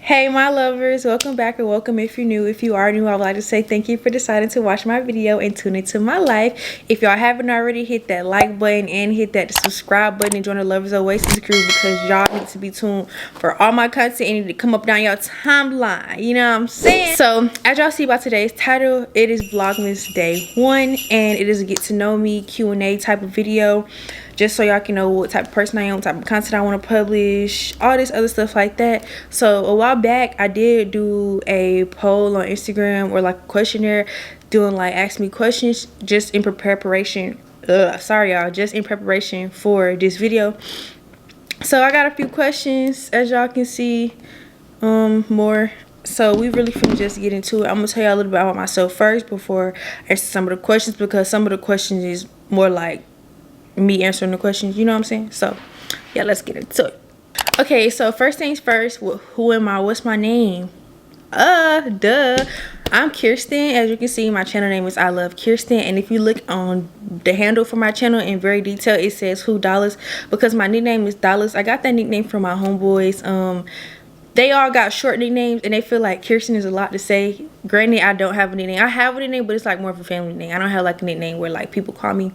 Hey my lovers, welcome back or welcome if you're new. If you are new, I would like to say thank you for deciding to watch my video and tune into my life. If y'all haven't already, hit that like button and hit that subscribe button and join the LUVRS OASIS crew because y'all need to be tuned for all my content and need to come up down your timeline, you know what I'm saying? So as y'all see by today's title, it is Vlogmas day 1 and it is a get to know me Q&A type of video, just so y'all can know what type of person I am, what type of content I want to publish, all this other stuff like that. So a while back I did do a poll on Instagram or like a questionnaire doing like ask me questions just in preparation just in preparation for this video. So I got a few questions, as y'all can see, more. So we really finna just get into it. I'm gonna tell y'all a little bit about myself first before I answer some of the questions, because some of the questions is more like me answering the questions, you know what I'm saying? So yeah, let's get into it. Okay, so first things first, who am I? What's my name? I'm Kiersten. As you can see, my channel name is I Love Kiersten, and if you look on the handle for my channel in very detail, it says Who Dollars, because my nickname is Dollars. I got that nickname from my homeboys. They all got short nicknames and they feel like Kiersten is a lot to say. Granted, I don't have a nickname. I have a nickname, but it's like more of a family name. I don't have like a nickname where like people call me.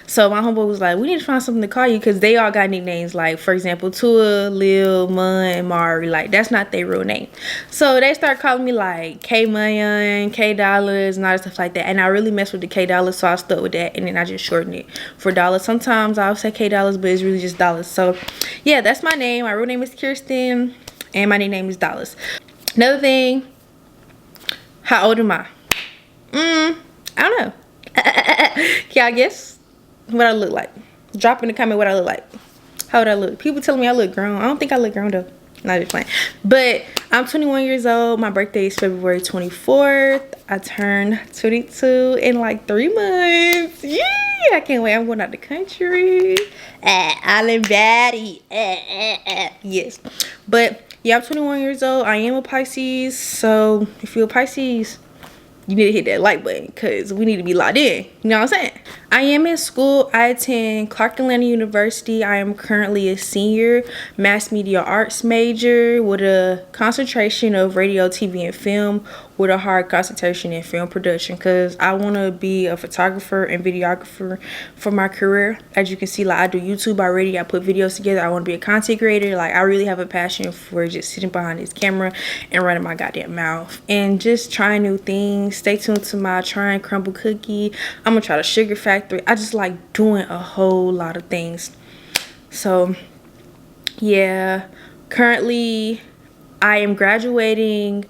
So my homeboy was like, we need to find something to call you, because they all got nicknames. Like for example, Tua, Lil, Mun, Mari. Like that's not their real name. So they start calling me like K Million, K Dollars, and all that stuff like that. And I really mess with the K Dollars, so I stuck with that. And then I just shortened it for Dollars. Sometimes I'll say K Dollars, but it's really just Dollars. So yeah, that's my name. My real name is Kiersten. And my nickname is Dollars. Another thing, how old am I? I don't know. Can y'all guess what I look like? Drop in the comment what I look like. How would I look? People telling me I look grown. I don't think I look grown though. Not just playing. But I'm 21 years old. My birthday is February 24th. I turned 22 in like 3 months. Yeah, I can't wait. I'm going out the country. Island baddie. Yes. But yeah, I'm 21 years old. I am a Pisces. So if you're a Pisces, you need to hit that like button, because we need to be locked in. You know what I'm saying? I am in school. I attend Clark Atlanta University. I am currently a senior mass media arts major with a concentration of radio, TV, and film, with a hard concentration in film production, because I want to be a photographer and videographer for my career. As you can see, like I do YouTube already. I put videos together. I want to be a content creator. Like I really have a passion for just sitting behind this camera and running my goddamn mouth and just trying new things. Stay tuned to my Try and Crumble cookie. I'm gonna try the sugar factory. I just like doing a whole lot of things. So yeah, currently I am graduating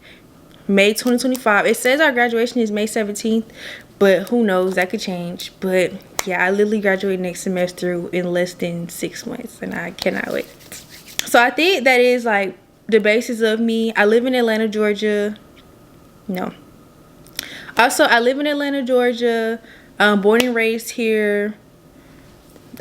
May 2025. It says our graduation is May 17th, but who knows, that could change. But yeah, I literally graduate next semester in less than 6 months and I cannot wait. So I think that is like the basis of me. I live in Atlanta, Georgia. No. Also, I live in Atlanta, Georgia. Born and raised here.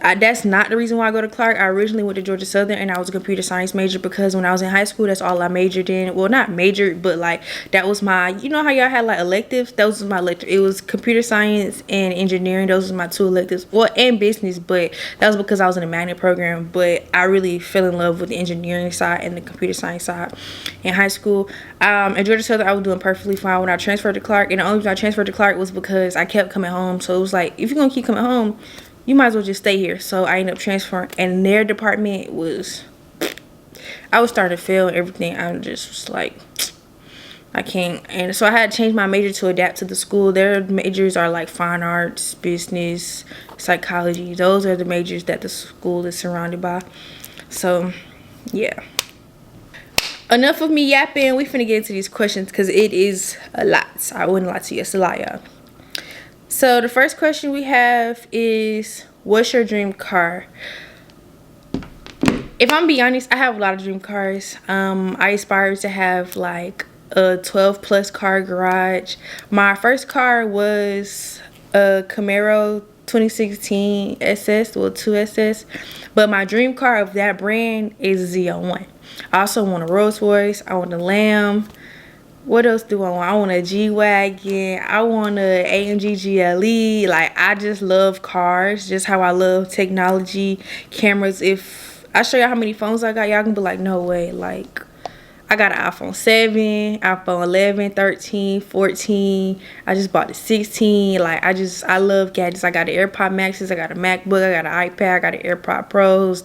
That's not the reason why I go to Clark. I originally went to Georgia Southern and I was a computer science major, because when I was in high school, that's all I majored in. Well, not majored, but like that was my, you know how y'all had like electives? That was my elective. It was computer science and engineering. Those were my 2 electives. Well, and business, but that was because I was in a magnet program. But I really fell in love with the engineering side and the computer science side in high school. At Georgia Southern, I was doing perfectly fine when I transferred to Clark. And the only reason I transferred to Clark was because I kept coming home. So it was like, if you're going to keep coming home, you might as well just stay here. So I ended up transferring, and their department was, I was starting to fail and everything. I just was like, I can't. And so I had to change my major to adapt to the school. Their majors are like fine arts, business, psychology. Those are the majors that the school is surrounded by. So yeah, enough of me yapping. We finna get into these questions because it is a lot. I wouldn't lie to you, it's a lot, y'all. So the first question we have is, what's your dream car? If I'm being honest, I have a lot of dream cars. I aspire to have like a 12+ car garage. My first car was a Camaro 2016 SS, well 2SS, but my dream car of that brand is a Z01. I also want a Rolls Royce. I want a Lamb. What else do I want? I want a G-Wagon. I want a AMG GLE. Like, I just love cars. Just how I love technology, cameras. If I show y'all how many phones I got, y'all can be like, no way. Like, I got an iPhone 7, iPhone 11, 13, 14. I just bought the 16. Like, I love gadgets. I got the AirPod Maxes. I got a MacBook. I got an iPad. I got an AirPod Pros.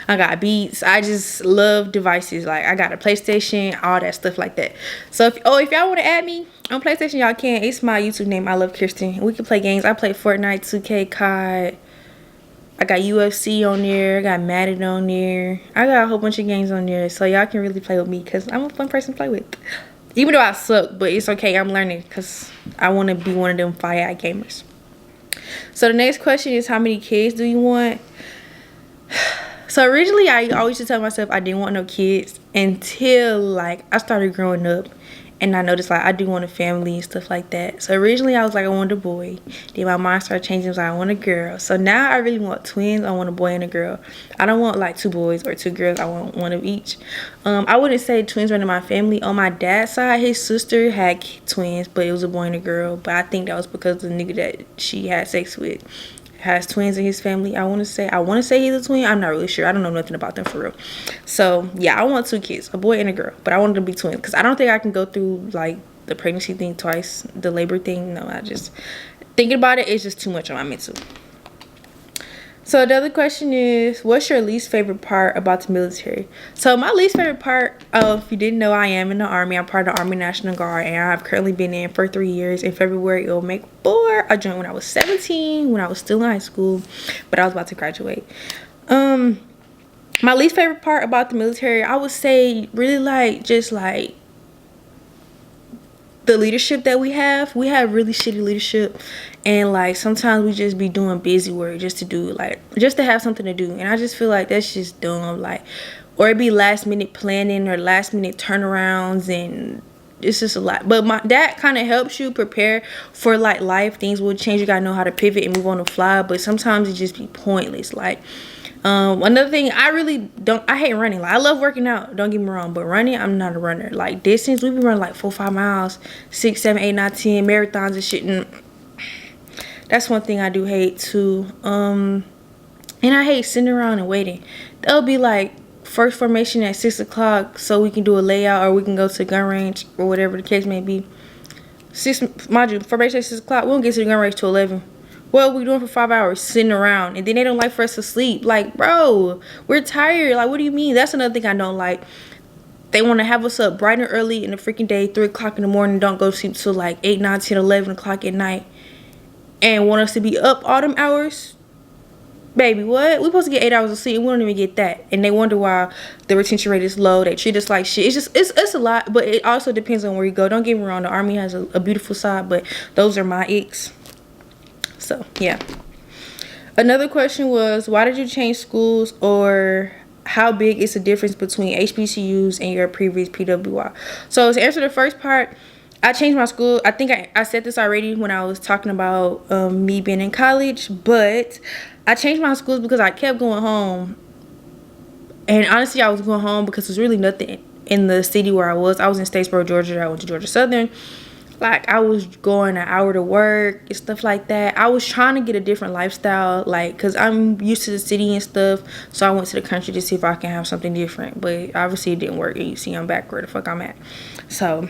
I got Beats. I just love devices. Like, I got a PlayStation, all that stuff like that. So, if y'all want to add me on PlayStation, y'all can. It's my YouTube name, I Love Kiersten. We can play games. I play Fortnite, 2K, COD. I got UFC on there. I got Madden on there. I got a whole bunch of games on there. So y'all can really play with me because I'm a fun person to play with. Even though I suck, but it's okay. I'm learning because I want to be one of them fire gamers. So the next question is, how many kids do you want? So originally, I always used to tell myself I didn't want no kids until like I started growing up. And I noticed like I do want a family and stuff like that. So originally I was like I wanted a boy. Then my mind started changing. I was like I want a girl. So now I really want twins. I want a boy and a girl. I don't want like 2 boys or 2 girls. I want one of each. I wouldn't say twins were in my family. On my dad's side, his sister had twins, but it was a boy and a girl. But I think that was because the nigga that she had sex with has twins in his family. I want to say he's a twin. I'm not really sure. I don't know nothing about them for real. So yeah, I want 2 kids, a boy and a girl, but I want them to be twins because I don't think I can go through like the pregnancy thing twice, the labor thing. No, I just thinking about it, it's just too much on my mental. So the other question is, what's your least favorite part about the military? So my least favorite part, if you didn't know, I am in the Army. I'm part of the Army National Guard, and I've currently been in for 3 years. In February, it will make 4. I joined when I was 17, when I was still in high school, but I was about to graduate. My least favorite part about the military, I would say really like just like the leadership that we have really shitty leadership, and like sometimes we just be doing busy work just to have something to do, and I just feel like that's just dumb. Like, or it be last minute planning or last minute turnarounds, and it's just a lot. But that kind of helps you prepare for like life. Things will change. You gotta know how to pivot and move on the fly, but sometimes it just be pointless. Like another thing, I hate running. Like, I love working out, don't get me wrong, but running, I'm not a runner. Like distance, we be running like 4-5 miles, 6, 7, 8, 9, 10 marathons and shit, and that's one thing I do hate too. And I hate sitting around and waiting. They'll be like first formation at 6 o'clock so we can do a layout, or we can go to the gun range, or whatever the case may be. Formation at 6 o'clock, we won't get to the gun range till 11. What are we doing for 5 hours? Sitting around. And then they don't like for us to sleep. Like, bro, we're tired. Like, what do you mean? That's another thing I don't like. They want to have us up bright and early in the freaking day, 3 o'clock in the morning. Don't go to sleep till like 8, 9, 10, 11 o'clock at night. And want us to be up all them hours. Baby, what? We're supposed to get 8 hours of sleep, and we don't even get that. And they wonder why the retention rate is low. They treat us like shit. It's a lot, but it also depends on where you go. Don't get me wrong. The Army has a beautiful side, but those are my icks. So yeah. Another question was, why did you change schools, or how big is the difference between HBCUs and your previous PWI? So to answer the first part, I changed my school. I think I said this already when I was talking about me being in college, but I changed my schools because I kept going home. And honestly, I was going home because there's really nothing in the city where I was. I was in Statesboro, Georgia. I went to Georgia Southern. Like, I was going an hour to work and stuff like that. I was trying to get a different lifestyle, like, because I'm used to the city and stuff. So I went to the country to see if I can have something different. But obviously it didn't work. And you see I'm back where the fuck I'm at. So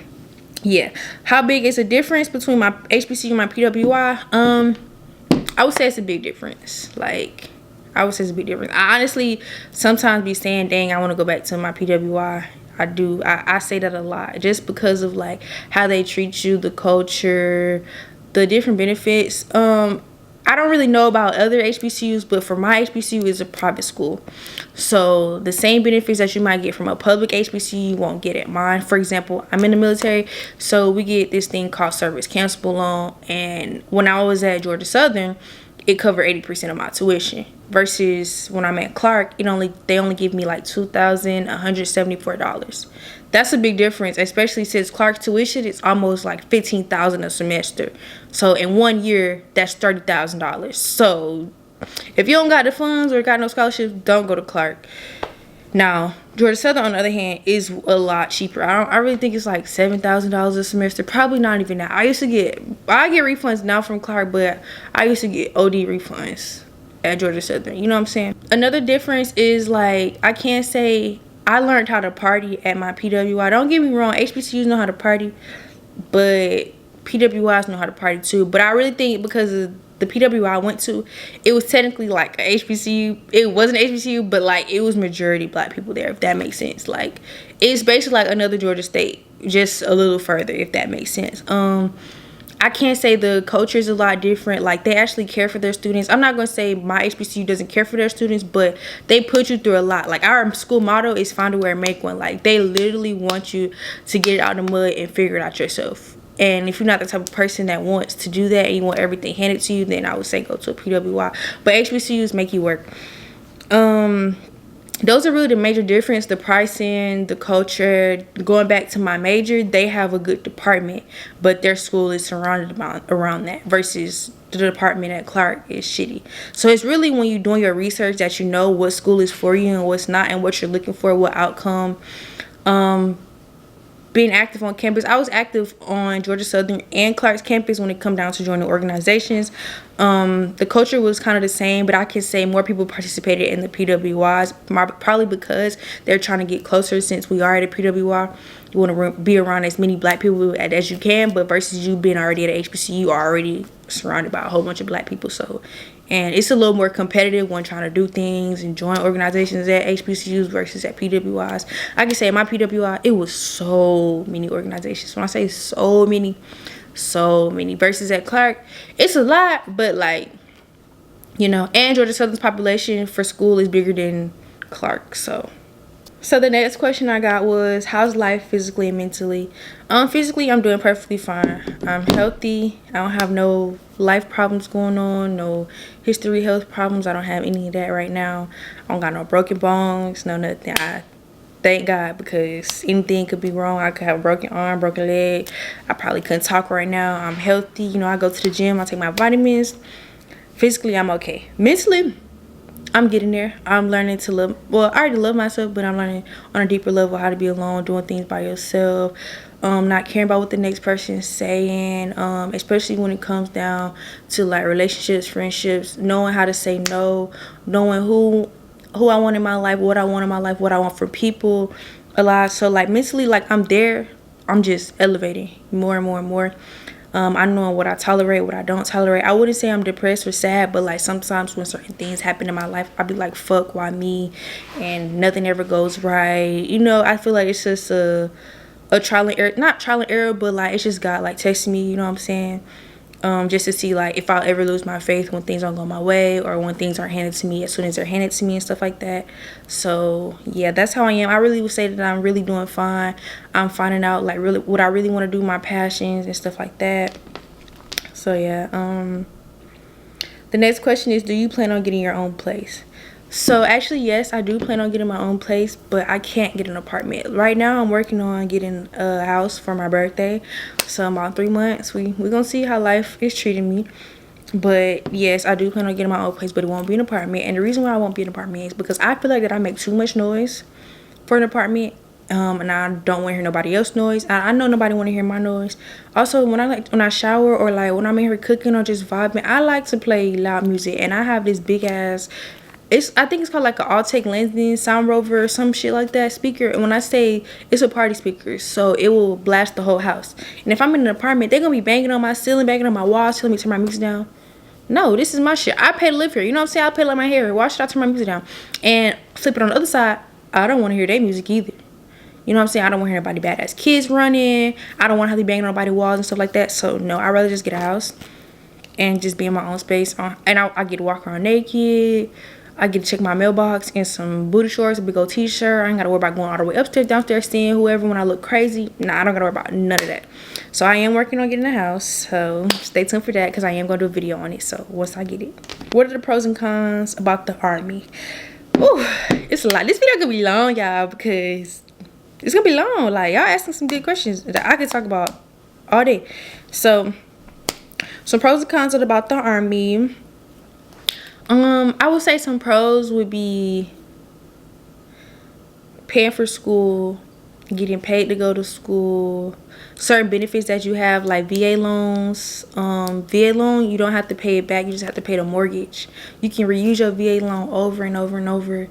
yeah. How big is the difference between my HBCU and my PWI? I would say it's a big difference. Like, I would say it's a big difference. I honestly sometimes be saying, dang, I want to go back to my PWI. I do. I say that a lot just because of like how they treat you, the culture, the different benefits. I don't really know about other HBCUs, but for my HBCU is a private school. So the same benefits that you might get from a public HBCU, you won't get at mine. For example, I'm in the military, so we get this thing called service cancelable loan. And when I was at Georgia Southern, it covered 80% of my tuition. Versus when I'm at Clark, they only give me like $2,174. That's a big difference, especially since Clark's tuition is almost like $15,000 a semester. So in 1 year, that's $30,000. So if you don't got the funds or got no scholarships, don't go to Clark. Now, Georgia Southern, on the other hand, is a lot cheaper. I really think it's like $7,000 a semester. Probably not even that. I get refunds now from Clark, but I used to get OD refunds at Georgia Southern. You know what I'm saying? Another difference is, like, I can't say I learned how to party at my PWI. Don't get me wrong, HBCUs know how to party, but PWIs know how to party too. But I really think because of the PWI I went to, it was technically like a HBCU. It wasn't an HBCU, but like it was majority black people there, if that makes sense. Like it's basically like another Georgia State, just a little further, if that makes sense. I can't say the culture is a lot different. Like they actually care for their students. I'm not gonna say my HBCU doesn't care for their students, but they put you through a lot. Like our school motto is find a way, make one. Like they literally want you to get it out of the mud and figure it out yourself. And if you're not the type of person that wants to do that and you want everything handed to you, then I would say go to a PWI. But HBCUs make you work. Those are really the major difference. The pricing, the culture. Going back to my major, they have a good department, but their school is surrounded around that, versus the department at Clark is shitty. So it's really when you're doing your research that you know what school is for you and what's not, and what you're looking for, what outcome. Being active on campus, I was active on Georgia Southern and Clark's campus when it come down to joining organizations. The culture was kind of the same, but I can say more people participated in the PWIs, probably because they're trying to get closer. Since we are at a PWI, you want to be around as many black people as you can, but versus you being already at a HBCU, you are already surrounded by a whole bunch of black people. So, and it's a little more competitive when trying to do things and join organizations at HBCUs versus at PWIs. I can say at my PWI, it was so many organizations. When I say so many, versus at Clark, it's a lot, but like, you know, and Georgia Southern's population for school is bigger than Clark. So the next question I got was, how's life physically and mentally? Physically, I'm doing perfectly fine. I'm healthy. I don't have no life problems going on, no history health problems. I don't have any of that right now. I don't got no broken bones, no nothing. I thank God, because anything could be wrong. I could have a broken arm, broken leg. I probably couldn't talk right now. I'm healthy. You know, I go to the gym. I take my vitamins. Physically, I'm okay. Mentally, I'm getting there. I'm learning to love, well, I already love myself, but I'm learning on a deeper level how to be alone, doing things by yourself, not caring about what the next person is saying, especially when it comes down to like relationships, friendships, knowing how to say no, knowing who I want in my life, what I want in my life, what I want from people a lot. So like mentally, like I'm there. I'm just elevating more and more and more. I know what I tolerate, what I don't tolerate. I wouldn't say I'm depressed or sad, but like sometimes when certain things happen in my life, I'll be like, fuck, why me? And nothing ever goes right. You know, I feel like it's just a trial and error, not trial and error, but like it's just God like testing me, you know what I'm saying? Just to see like if I'll ever lose my faith when things don't go my way, or when things aren't handed to me as soon as they're handed to me and stuff like that. So yeah, that's how I am. I really would say that I'm really doing fine. I'm finding out like really what I really want to do, my passions and stuff like that. So yeah, the next question is, do you plan on getting your own place? So actually, yes, I do plan on getting my own place, but I can't get an apartment. Right now, I'm working on getting a house for my birthday. So in about 3 months, we're going to see how life is treating me. But yes, I do plan on getting my own place, but it won't be an apartment. And the reason why I won't be an apartment is because I feel like that I make too much noise for an apartment. And I don't want to hear nobody else's noise. I know nobody want to hear my noise. Also, when I shower, or like when I'm in here cooking or just vibing, I like to play loud music. And I have this big ass, I think it's called like an Altec Lensden Sound Rover or some shit like that speaker. And when I say, it's a party speaker, so it will blast the whole house. And if I'm in an apartment, they're gonna be banging on my ceiling, banging on my walls, telling me to turn my music down. No, this is my shit. I pay to live here. You know what I'm saying? I pay to let my hair. Why should I turn my music down? And flip it on the other side, I don't want to hear their music either. You know what I'm saying? I don't want to hear anybody badass kids running. I don't want to have to be banging on nobody's walls and stuff like that. So no, I'd rather just get a house and just be in my own space. And I get to walk around naked. I get to check my mailbox in some booty shorts, a big old t-shirt. I ain't got to worry about going all the way upstairs, downstairs, seeing whoever when I look crazy. Nah, I don't got to worry about none of that. So I am working on getting a house. So stay tuned for that, because I am going to do a video on it. So once I get it. What are the pros and cons about the Army? Ooh, it's a lot. This video could be long, y'all, because it's going to be long. Like, y'all asking some good questions that I could talk about all day. So some pros and cons about the Army. I would say some pros would be paying for school, getting paid to go to school, certain benefits that you have like VA loans. VA loan, you don't have to pay it back, you just have to pay the mortgage. You can reuse your VA loan over and over and over.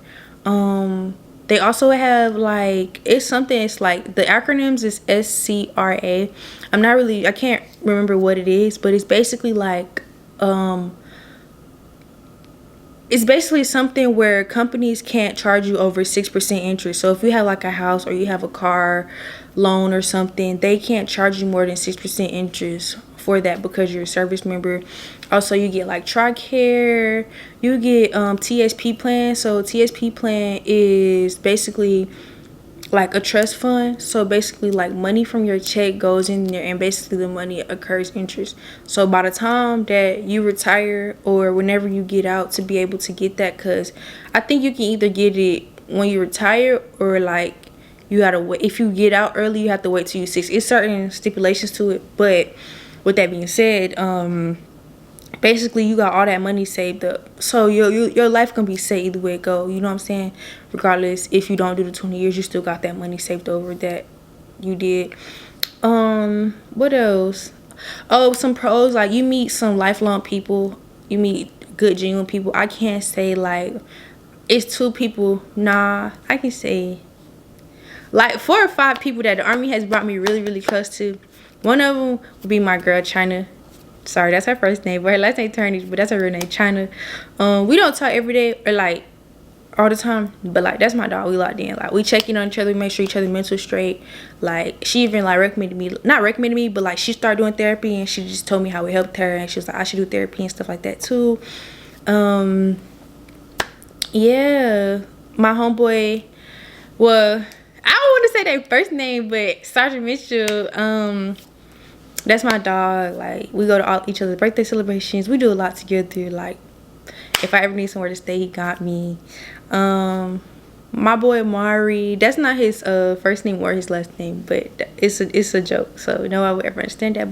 they also have like, it's something, it's like the acronyms is SCRA. I can't remember what it is, but it's basically like it's basically something where companies can't charge you over 6% interest. So if you have like a house or you have a car loan or something, they can't charge you more than 6% interest for that because you're a service member. Also, you get like TRICARE, you get TSP plan. So TSP plan is basically like a trust fund. So basically like money from your check goes in there, and basically the money occurs interest. So by the time that you retire or whenever you get out, to be able to get that, because I think you can either get it when you retire or like you gotta wait. If you get out early, you have to wait till you're 60. It's certain stipulations to it. But with that being said, basically you got all that money saved up, so your life can be set either way it go, you know what I'm saying? Regardless, if you don't do the 20 years, you still got that money saved over that you did. What else? Oh, some pros, like you meet some lifelong people, you meet good genuine people. I can't say like it's 2 people, nah, I can say like 4 or 5 people that the Army has brought me really, really close to. One of them would be my girl China. Sorry, that's her first name, but her last name Turnage, but that's her real name, China. We don't talk every day or like all the time, but like that's my dog. We locked in. Like we check in on each other, make sure each other mental straight. Like she even like not recommended me, but like she started doing therapy, and she just told me how it helped her, and she was like I should do therapy and stuff like that too. Yeah, my homeboy. Well, I don't want to say their first name, but Sergeant Mitchell. That's my dog. Like we go to all each other's birthday celebrations. We do a lot together. Like if I ever need somewhere to stay, he got me. My boy Mari, that's not his first name or his last name, but it's a joke, so no one would ever understand that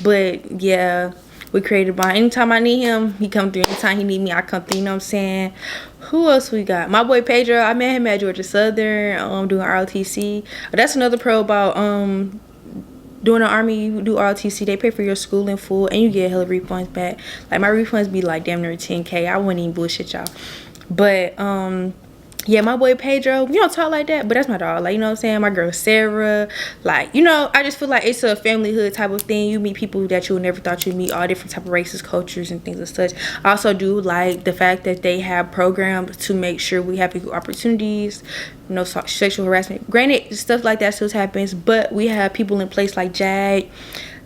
but yeah, we created a bond. Anytime I need him, he come through. Anytime he need me, I come through, you know what I'm saying? Who else we got? My boy Pedro, I met him at Georgia Southern, doing ROTC. That's another pro about doing the Army. You do ROTC, they pay for your school in full, and you get hella refunds back. Like my refunds be like damn near 10K. I wouldn't even bullshit y'all. But yeah, my boy Pedro, we don't talk like that, but that's my dog. Like, you know what I'm saying? My girl Sarah, like, you know, I just feel like it's a familyhood type of thing. You meet people that you would never thought you'd meet, all different type of races, cultures, and things and such. I also do like the fact that they have programs to make sure we have equal opportunities, no sexual harassment. Granted, stuff like that still happens, but we have people in place like JAG.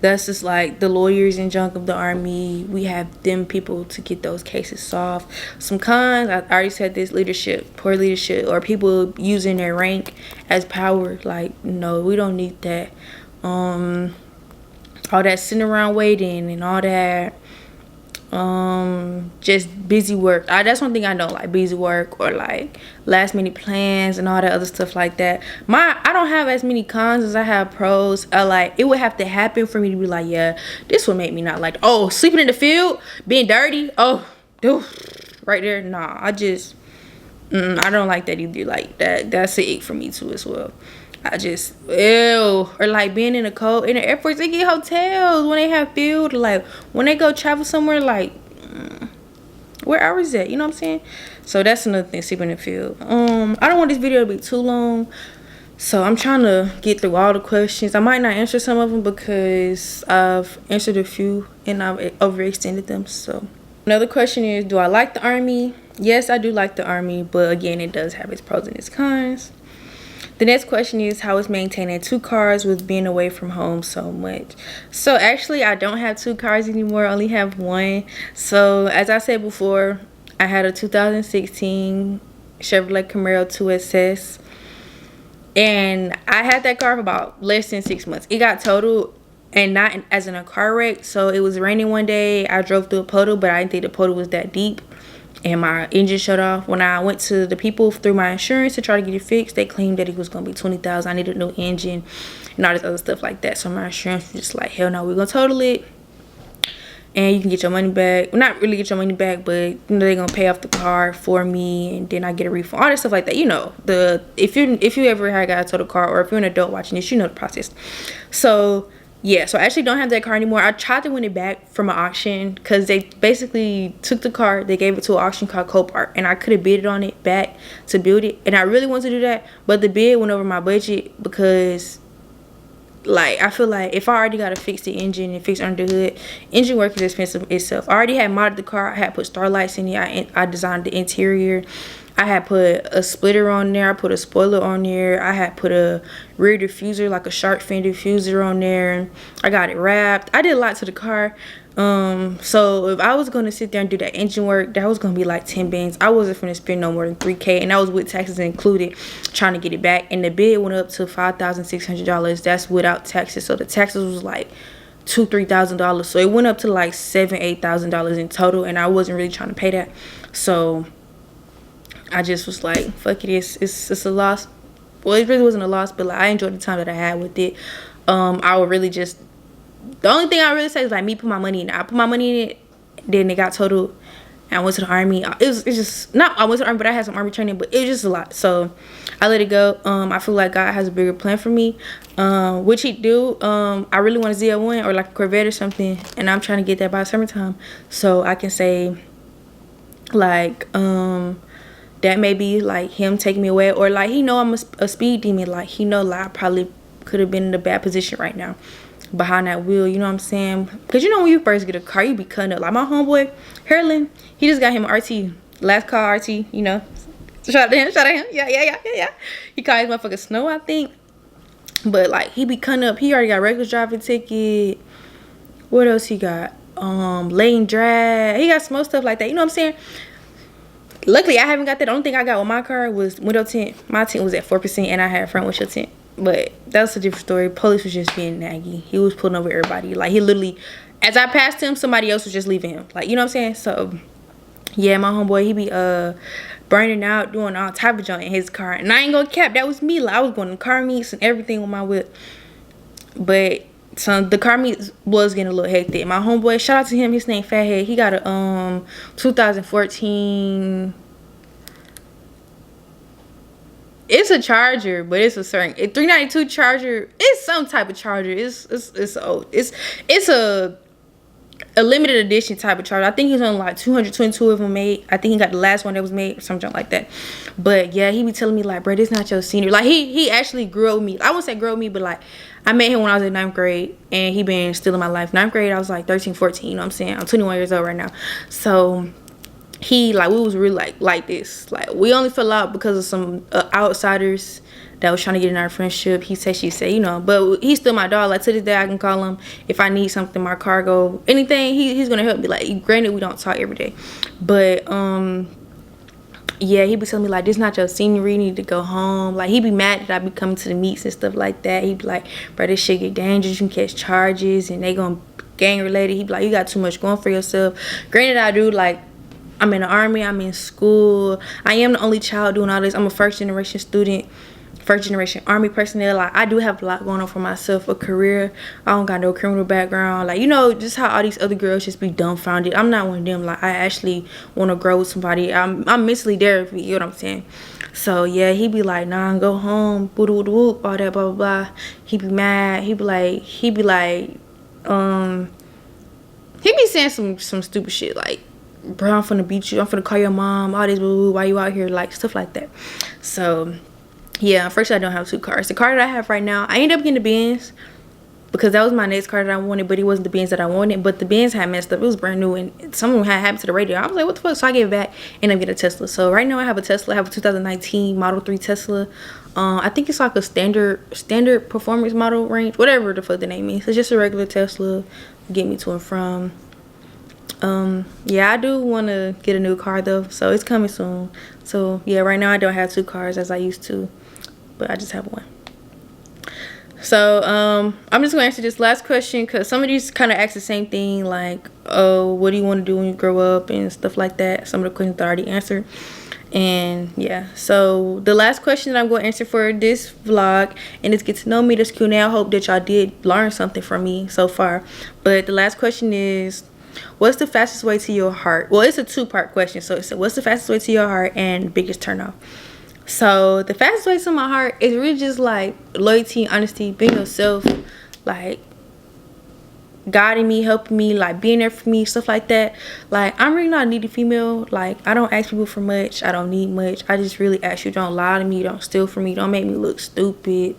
That's just like the lawyers and junk of the Army. We have them people to get those cases solved. Some cons, I already said this, leadership, poor leadership, or people using their rank as power. Like, no, we don't need that. All that sitting around waiting and all that just busy work. That's one thing I don't like, busy work or like last minute plans and all that other stuff like that. I don't have as many cons as I have pros. Like it would have to happen for me to be like, yeah, this would make me not like, oh, sleeping in the field, being dirty, oh dude, right there, nah, I don't like that either. Like that's an ick for me too as well. I just, ew. Or like being in the Air Force, they get hotels when they have field. Like when they go travel somewhere, like where ours at, you know what I'm saying? So that's another thing, sleeping in the field. I don't want this video to be too long, so I'm trying to get through all the questions. I might not answer some of them because I've answered a few and I've overextended them. So another question is, do I like the Army? Yes, I do like the Army, but again, it does have its pros and its cons. The next question is how is maintaining 2 cars with being away from home so much? So actually, I don't have 2 cars anymore. I only have 1. So as I said before, I had a 2016 Chevrolet Camaro 2SS. And I had that car for about less than 6 months. It got totaled, and not as in a car wreck. So it was raining one day. I drove through a puddle, but I didn't think the puddle was that deep. And my engine shut off. When I went to the people through my insurance to try to get it fixed, they claimed that it was going to be $20,000. I needed a new engine and all this other stuff like that. So my insurance was just like, hell no, we're going to total it. And you can get your money back. Well, not really get your money back, but you know, they're going to pay off the car for me. And then I get a refund. All that stuff like that. You know, if you ever had got a total car, or if you're an adult watching this, you know the process. So yeah, so I actually don't have that car anymore. I tried to win it back from an auction because they basically took the car, they gave it to an auction called Copart, and I could have bid on it back to build it, and I really wanted to do that, but the bid went over my budget because, like, I feel like if I already got to fix the engine and fix under the hood, engine work is expensive itself. I already had modded the car. I had put starlights in it. I designed the interior. I had put a splitter on there. I put a spoiler on there. I had put a rear diffuser, like a shark fin diffuser on there. I got it wrapped. I did a lot to the car. So if I was going to sit there and do that engine work, that was going to be like 10 bands. I wasn't going to spend no more than $3K, and that was with taxes included, trying to get it back. And the bid went up to $5,600. That's without taxes. So the taxes was like $2,000-$3,000. So it went up to like $7,000-$8,000 in total, and I wasn't really trying to pay that. So I just was like, fuck it, it's a loss. Well, it really wasn't a loss, but like, I enjoyed the time that I had with it. I would really just, the only thing I really say is like me put my money in it. I put my money in it, then it got totaled, and I went to the army. It's just, not I went to the army, but I had some army training, but it was just a lot. So I let it go. I feel like God has a bigger plan for me, which he do. I really want a ZL1 or like a Corvette or something, and I'm trying to get that by summertime, so I can say like that may be like him taking me away, or like he know I'm a speed demon, like he know like I probably could have been in a bad position right now behind that wheel, you know what I'm saying? Because you know when you first get a car, you be cutting up. Like my homeboy Herlin, he just got him an RT, last car RT, you know. Shout out to him, yeah. He called his motherfucker Snow, I think. But like he be cutting up. He already got regular driving ticket. What else he got? Lane drag. He got some more stuff like that, you know what I'm saying? Luckily, I haven't got that. The only thing I got with my car was window tint. My tint was at 4%, and I had front windshield tint. But that's a different story. Police was just being naggy. He was pulling over everybody. Like, he literally, as I passed him, somebody else was just leaving him. Like, you know what I'm saying? So, yeah, my homeboy, he be burning out, doing all type of junk in his car. And I ain't gonna cap, that was me. Like, I was going to car meets and everything with my whip. But so the car meets was getting a little hectic. My homeboy, shout out to him, his name Fathead. He got a 2014. It's a Charger, but it's a certain 392 Charger. It's some type of Charger. It's old. It's a limited edition type of Charger. I think he's on like 222 of them made. I think he got the last one that was made or something like that. But yeah, he be telling me like, bro, this not your senior. Like he actually grew up with me. I wouldn't say grow up with me, but like I met him when I was in 9th grade, and he been still in my life. 9th grade, I was like 13, 14. You know what I'm saying? I'm 21 years old right now. So he like, we was really like this. Like we only fell out because of some outsiders that was trying to get in our friendship. He said, she said, you know, but he's still my dog. Like to this day, I can call him if I need something, my cargo, anything. He's gonna help me. Like granted, we don't talk every day, but yeah, he be telling me like, this not your senior, you need to go home. Like he be mad that I be coming to the meets and stuff like that. He be like, bro, this shit get dangerous, you can catch charges and they gonna gang related. He be like, you got too much going for yourself. Granted, I do. Like I'm in the army, I'm in school, I am the only child doing all this. I'm a first generation student, first generation army personnel. Like I do have a lot going on for myself, a career. I don't got no criminal background. Like, you know, just how all these other girls just be dumbfounded. I'm not one of them. Like I actually want to grow with somebody. I'm mentally there, you know what I'm saying? So yeah, he be like, nah, go home, boo doo whoop, all that blah blah blah. He be mad. He be like he be saying some stupid shit like, bro, I'm finna beat you, I'm finna call your mom, all this boo, why you out here, like stuff like that. So yeah, unfortunately I don't have two cars. The car that I have right now, I ended up getting the Benz because that was my next car that I wanted, but it wasn't the Benz that I wanted. But the Benz had messed up. It was brand new and something had happened to the radio. I was like, what the fuck? So I gave it back and I get a Tesla. So right now I have a Tesla. I have a 2019 Model 3 Tesla. I think it's like a standard performance model range, whatever the fuck the name is. It's just a regular Tesla to get me to and from. Yeah, I do want to get a new car though, so it's coming soon. So yeah, right now I don't have two cars as I used to, but I just have one. So I'm just gonna answer this last question because some of these kind of ask the same thing, like, oh, what do you want to do when you grow up and stuff like that. Some of the questions I already answered. And yeah, so the last question that I'm going to answer for this vlog, and it's get to know me, this Q&A. I hope that y'all did learn something from me so far. But the last question is, what's the fastest way to your heart? Well, it's a two-part question. So it's what's the fastest way to your heart and biggest turnoff? So the fastest way to my heart is really just like loyalty, honesty, being yourself. Like guiding me, helping me, like being there for me, stuff like that. Like, I'm really not a needy female. Like, I don't ask people for much. I don't need much. I just really ask you, don't lie to me, don't steal from me, don't make me look stupid.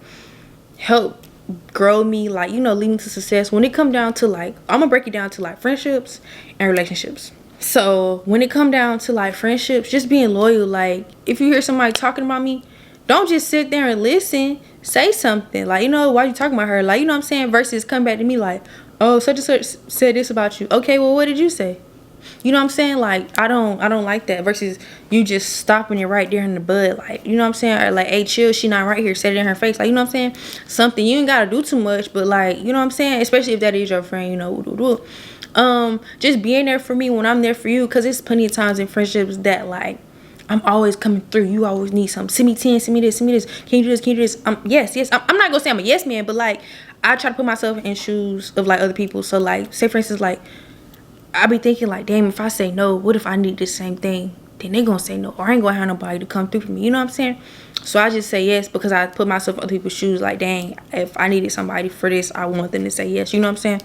Help grow me, like, you know, lead me to success. When it come down to, like, I'm gonna break it down to like friendships and relationships. So when it come down to like friendships, just being loyal. Like, if you hear somebody talking about me, don't just sit there and listen. Say something. Like, you know, why you talking about her? Like, you know what I'm saying? Versus come back to me like, oh, such and such said this about you. Okay, well, what did you say? You know what I'm saying? Like, I don't like that. Versus you just stopping it right there in the bud. Like, you know what I'm saying? Or like, hey, chill, she not right here. Say it in her face. Like, you know what I'm saying? Something. You ain't gotta do too much, but like, you know what I'm saying? Especially if that is your friend, you know. Just being there for me when I'm there for you. Cause there's plenty of times in friendships that like, I'm always coming through. You always need something. Send me 10, send me this, send me this. Can you do this? Can you do this? Yes. I'm not gonna say I'm a yes man, but like, I try to put myself in shoes of like other people. So like, say for instance, like, I be thinking like, damn, if I say no, what if I need the same thing? Then they gonna say no, or I ain't gonna have nobody to come through for me. You know what I'm saying? So I just say yes because I put myself in other people's shoes. Like, dang, if I needed somebody for this, I want them to say yes. You know what I'm saying?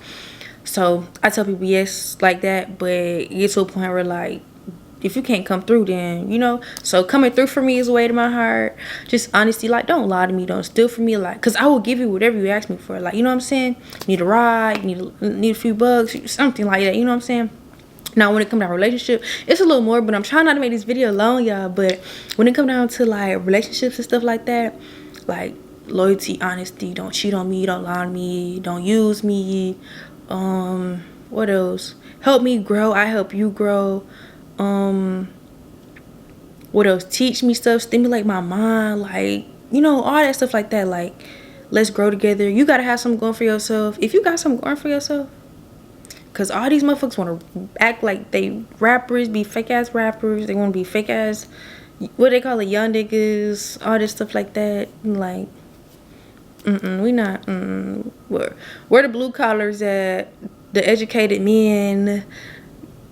So I tell people yes like that, but it get to a point where like, if you can't come through, then, you know. So coming through for me is a way to my heart. Just honesty. Like, don't lie to me, don't steal from me. Like, because I will give you whatever you ask me for. Like, you know what I'm saying? Need a ride, need a few bucks, something like that. You know what I'm saying? Now when it comes down to relationship, it's a little more, but I'm trying not to make this video long, y'all. But when it comes down to like relationships and stuff like that, like loyalty, honesty, don't cheat on me, don't lie on me, don't use me. What else? Help me grow, I help you grow. What else? Teach me stuff, stimulate my mind, like, you know, all that stuff like that. Like, let's grow together. You gotta have something going for yourself. If you got something going for yourself, because all these motherfuckers want to act like they rappers, be fake ass rappers. They want to be fake ass, what they call it, young niggas, all this stuff like that. Like, we not, where the blue collars at, the educated men,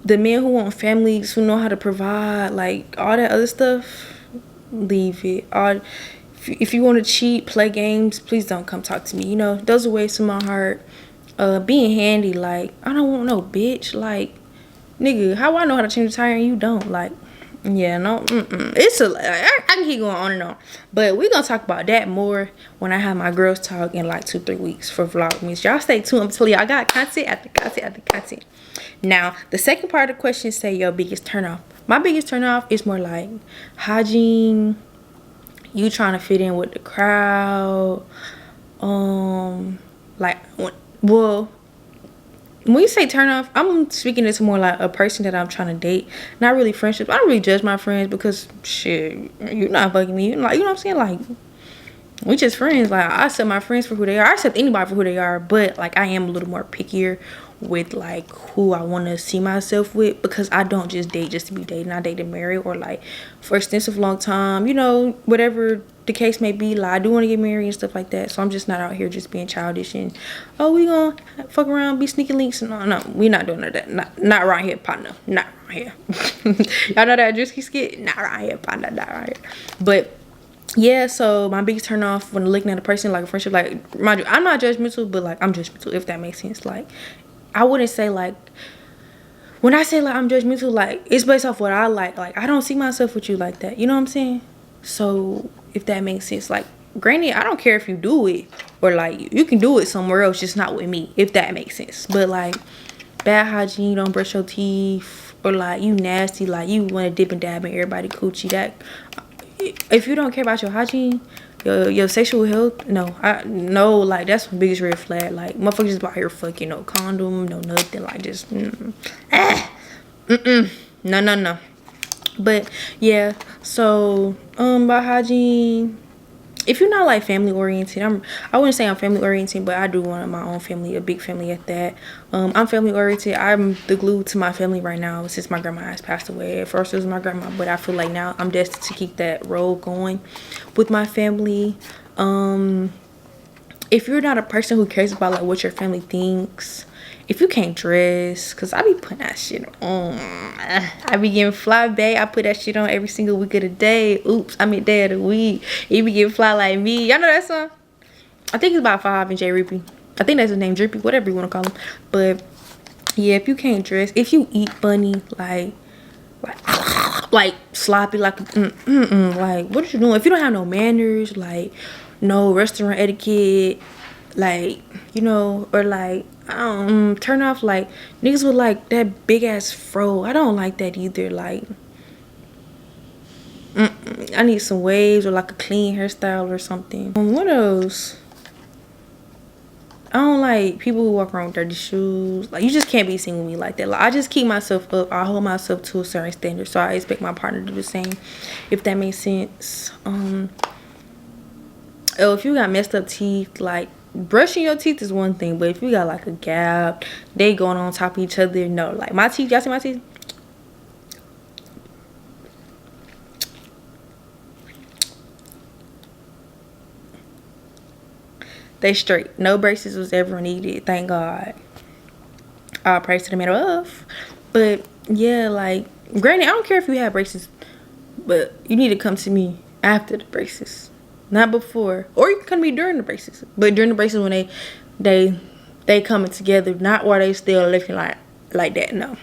the men who want families, who know how to provide, like, all that other stuff, leave it. If you want to cheat, play games, please don't come talk to me. You know, those are ways to my heart. Being handy, like, I don't want no bitch. Like, nigga, how I know how to change a tire and you don't? Like, yeah, no, it's I can keep going on and on, but we're gonna talk about that more when I have my girls talk in like 2-3 weeks for Vlogmas. Y'all stay tuned. I'm telling y'all, I got content after content after content. Now, the second part of the question say your biggest turnoff. My biggest turnoff is more like hygiene, you trying to fit in with the crowd, like, well, when you say turn off, I'm speaking to more like a person that I'm trying to date, not really friendships. I don't really judge my friends because shit, you're not fucking me. Like, you know what I'm saying? Like, we just friends. Like, I accept my friends for who they are. I accept anybody for who they are, but like, I am a little more pickier with like who I want to see myself with, because I don't just date just to be dating. I date to marry, or like for extensive long time, you know, whatever the case may be. Like, I do want to get married and stuff like that, so I'm just not out here just being childish and, oh, we gonna fuck around, be sneaky links. No, we not doing that. Not around here, partner. Not around here. Y'all know that Drisky skit? Not around here, partner. Not around here. But yeah, so my biggest turn off when looking at a person, like a friendship, like, mind you, I'm not judgmental, but like, I'm judgmental, if that makes sense. Like, I wouldn't say like, when I say like I'm judgmental, like, it's based off what I like. Like, I don't see myself with you like that. You know what I'm saying? So if that makes sense, like, granted, I don't care if you do it, or like, you can do it somewhere else, just not with me, if that makes sense. But like, bad hygiene, you don't brush your teeth, or like, you nasty, like, you want to dip and dab in everybody coochie, that, if you don't care about your hygiene, your sexual health, no, like, that's the biggest red flag. Like, motherfuckers just out here fucking, no condom, no nothing, like, just no. But yeah, so about hygiene, if you're not like family oriented, I wouldn't say I'm family oriented, but I do want my own family, a big family at that. I'm family oriented. I'm the glue to my family right now since my grandma has passed away. At first it was my grandma, but I feel like now I'm destined to keep that role going with my family. If you're not a person who cares about like what your family thinks, if you can't dress, because I be putting that shit on. I be getting fly bae. I put that shit on every single week of the day. Oops, I mean day of the week. You be getting fly like me. Y'all know that song? I think it's about 5 and J Reapy. I think that's his name, Drippy, whatever you want to call him. But yeah, if you can't dress, if you eat funny, like sloppy, like like what are you doing? If you don't have no manners, like no restaurant etiquette, like, you know, or like turn off like niggas with like that big ass fro. I don't like that either. Like I need some waves or like a clean hairstyle or something. What else? I don't like people who walk around with dirty shoes. Like, you just can't be seen with me like that. Like, I just keep myself up. I hold myself to a certain standard, so I expect my partner to do the same, if that makes sense. Oh, if you got messed up teeth, like brushing your teeth is one thing, but if you got like a gap, they going on top of each other, no. Like my teeth, y'all see my teeth? They straight. No braces was ever needed, thank God. All praise to the man above. But yeah, like, granted, I don't care if you have braces, but you need to come to me after the braces, not before. Or you can come to me during the braces, but during the braces when they coming together, not while they still looking like that. No.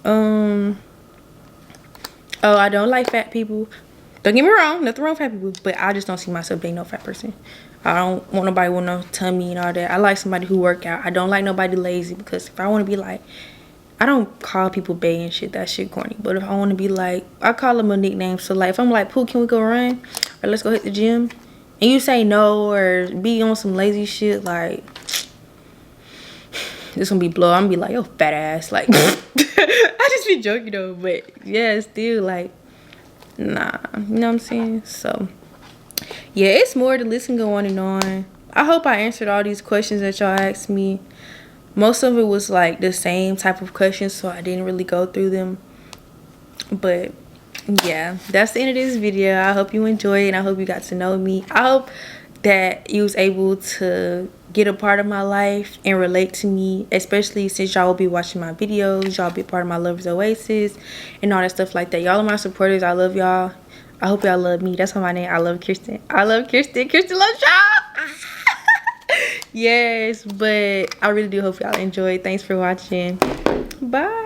Oh, I don't like fat people. Don't get me wrong, nothing wrong with fat people, but I just don't see myself being no fat person. I don't want nobody with no tummy and all that. I like somebody who work out. I don't like nobody lazy, because if I want to be like, I don't call people bae and shit. That shit corny. But if I want to be like, I call them a nickname. So like, if I'm like, Pooh, can we go run? Or let's go hit the gym? And you say no or be on some lazy shit, like, this gonna be blow. I'm gonna be like, yo, fat ass. Like, I just be joking though. But yeah, still like, nah, you know what I'm saying? So yeah, it's more to listen go on and on. I hope I answered all these questions that y'all asked me. Most of it was like the same type of questions, so I didn't really go through them. But yeah, that's the end of this video. I hope you enjoyed it, and I hope you got to know me. I hope that you was able to get a part of my life and relate to me, especially since y'all will be watching my videos. Y'all be a part of my LUVRS OASIS and all that stuff like that. Y'all are my supporters. I love y'all. I hope y'all love me. That's my name. I love Kiersten. I love Kiersten. Kiersten loves y'all. Yes, but I really do hope y'all enjoyed. Thanks for watching. Bye.